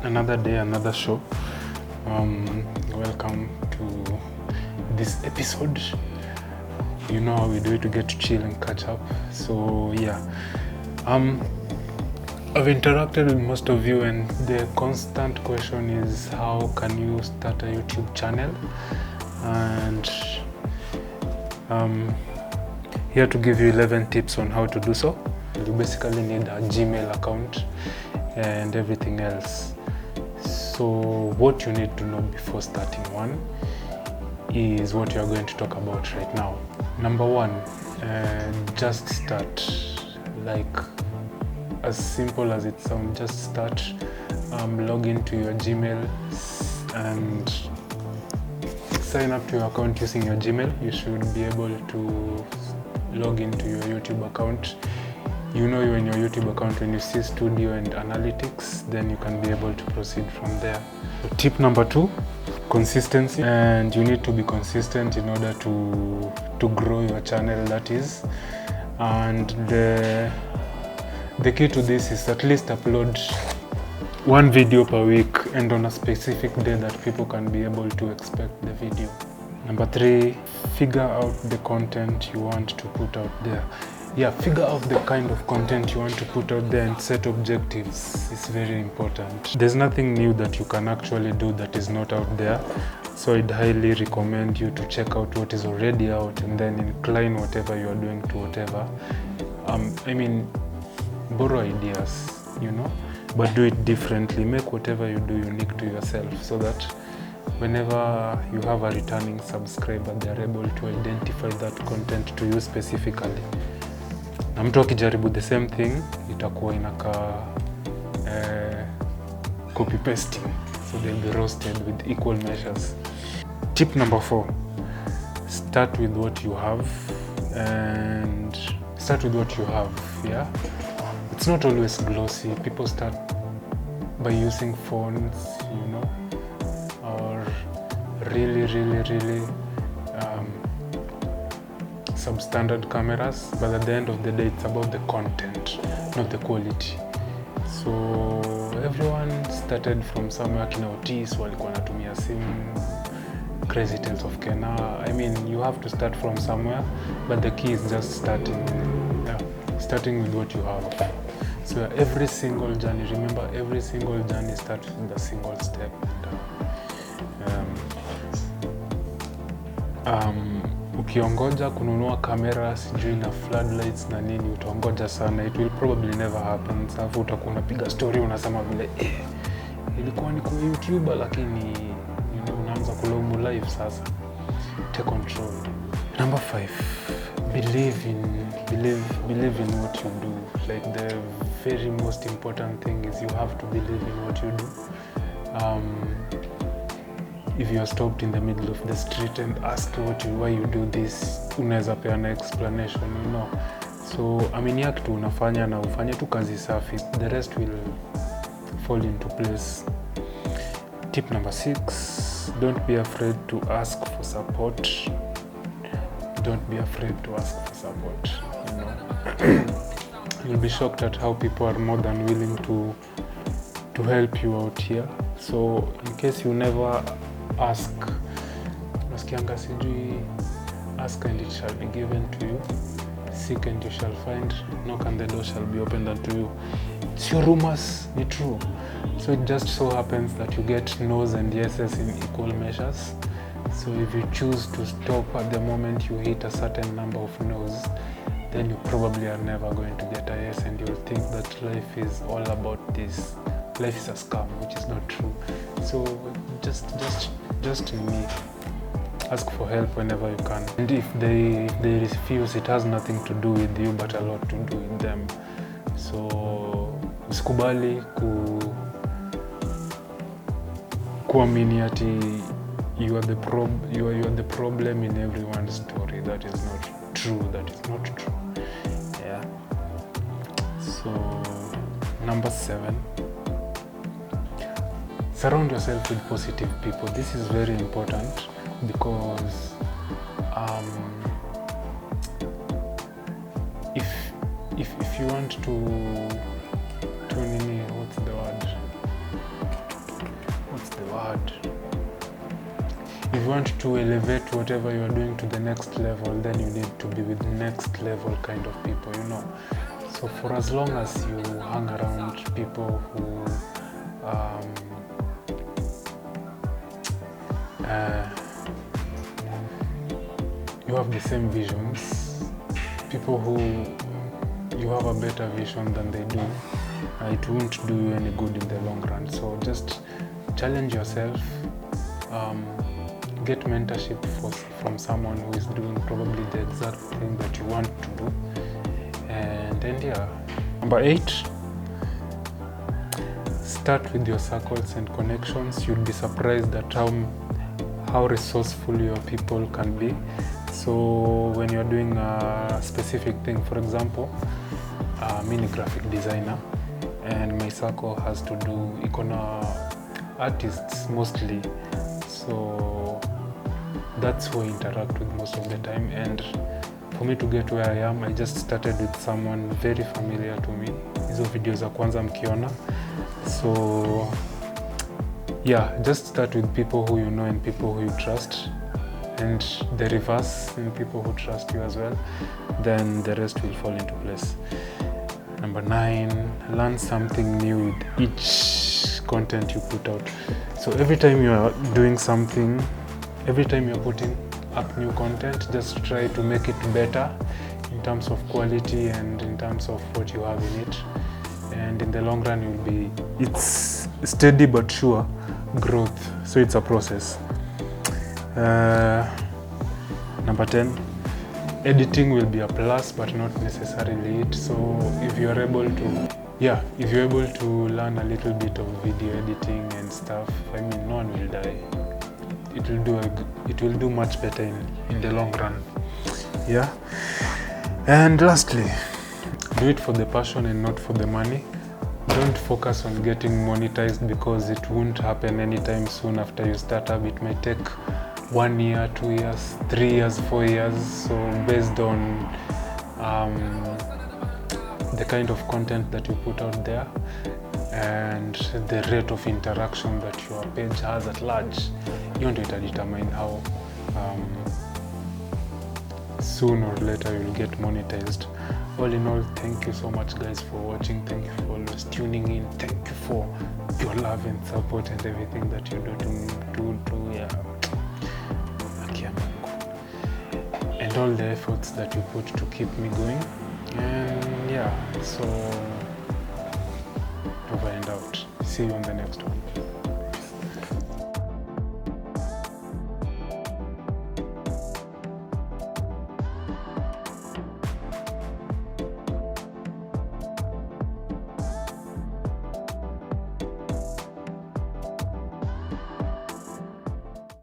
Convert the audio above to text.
another day, another show. Welcome to this episode. You know how we do it, to get to chill and catch up. So yeah, I've interacted with most of you, and the constant question is, how can you start a YouTube channel? And here to give you 11 tips on how to do so. You basically need a Gmail account and everything else. So what you need to know before starting one is what you are going to talk about right now. Number one, just start. Like, as simple as it sounds, just start. Log into your Gmail and sign up to your account using your Gmail. You should be able to log into your YouTube account. You know, in your YouTube account, when you see studio and analytics, then you can be able to proceed from there. Tip number 2, consistency. And you need to be consistent in order to grow your channel, that is. And the key to this is at least upload one video per week, and on a specific day that people can be able to expect the video. Number 3, figure out the content you want to put out there. Yeah, figure out the kind of content you want to put out there and set objectives. It's very important. There's nothing new that you can actually do that is not out there. So I'd highly recommend you to check out what is already out and then incline whatever you are doing to whatever. Borrow ideas, but do it differently. Make whatever you do unique to yourself, so that whenever you have a returning subscriber, they're able to identify that content to you specifically. Na mtu akijaribu the same thing, itakuwa inaka copy pasting, so they'll be roasted with equal measures. Tip number 4, start with what you have, and start with what you have. Yeah, it's not always glossy. People start by using phones, or really substandard cameras, but at the end of the day, it's about the content, not the quality. So everyone started from somewhere. Kina Otis walikuwa wanatumia simu, Crazy Tales of Kena. You have to start from somewhere, but the key is just starting with what you have. So every single journey, remember, every single journey starts with a single step. Ukiongoja kununua kamera sijui na floodlights na nini, utaongoja sana. It will probably never happen. Safu utakuwa unapiga story, unasema vile ilikuwa ni kwa YouTube, lakini unaanza kulaumu life sasa. Take control. Number 5, believe in what you do. Like, the very most important thing is you have to believe in what you do. If you are stopped in the middle of the street and asked why you do this, unaweza peana explanation, So aminia kitu unafanya na ufanye tu kazi safi, the rest will fall into place. Tip number 6, don't be afraid to ask for support. Don't be afraid to ask for support. You'll be shocked at how people are more than willing to help you out here. So in case you never ask, nasikianga sijui, ask and it shall be given to you, seek and you shall find, knock and the door shall be opened unto you. It's your rumors, ni true. So it just so happens that you get no's and yeses in equal measures. So if you choose to stop at the moment you hit a certain number of no's, then you probably are never going to get a yes, and you'll think that life is all about this. Life is a scam, which is not true. So just ask for help whenever you can. And if they refuse, it has nothing to do with you, but a lot to do with them. So usikubali kuamini ati you are the problem in everyone's story. That is not true. Yeah. So number 7, surround yourself with positive people. This is very important, because if you want to what's the word? you want to elevate whatever you are doing to the next level, then you need to be with next level kind of people, you know. So for as long as you hang around people who you have the same visions, people who you have a better vision than they do, it won't do you any good in the long run. So just challenge yourself, get mentorship from someone who is doing probably the exact thing that you want to do. And yeah, number 8, start with your circles and connections. You'd be surprised at how resourceful your people can be. So when you're doing a specific thing, for example, I'm a graphic designer, and my circle has to do artists mostly. So that's who I interact with most of the time. And for me to get where I am, I just started with someone very familiar to me. Hizo video za kwanza mkiona. So yeah, just start with people who you know and people who you trust, and the reverse, and people who trust you as well. Then the rest will fall into place. Number 9, learn something new with each content you put out. So every time you are doing something, every time you're putting up new content, just try to make it better in terms of quality and in terms of what you have in it. And in the long run, it's steady but sure growth. So it's a process. Number 10, editing will be a plus, but not necessarily it. So if you're able to learn a little bit of video editing and stuff, I mean, no one will die. It will do much better in the long run. Yeah. And lastly, do it for the passion and not for the money. Don't focus on getting monetized, because it won't happen anytime soon after you start up. It might take 1 year, 2 years, 3 years, 4 years. So based on the kind of content that you put out there and the rate of interaction that your page has at large, you want to determine how soon or later you'll get monetized. All in all, thank you so much guys for watching. Thank you for always tuning in. Thank you for your love and support and everything that you do and all the efforts that you put to keep me going. And yeah, so over and out. See you on the next one.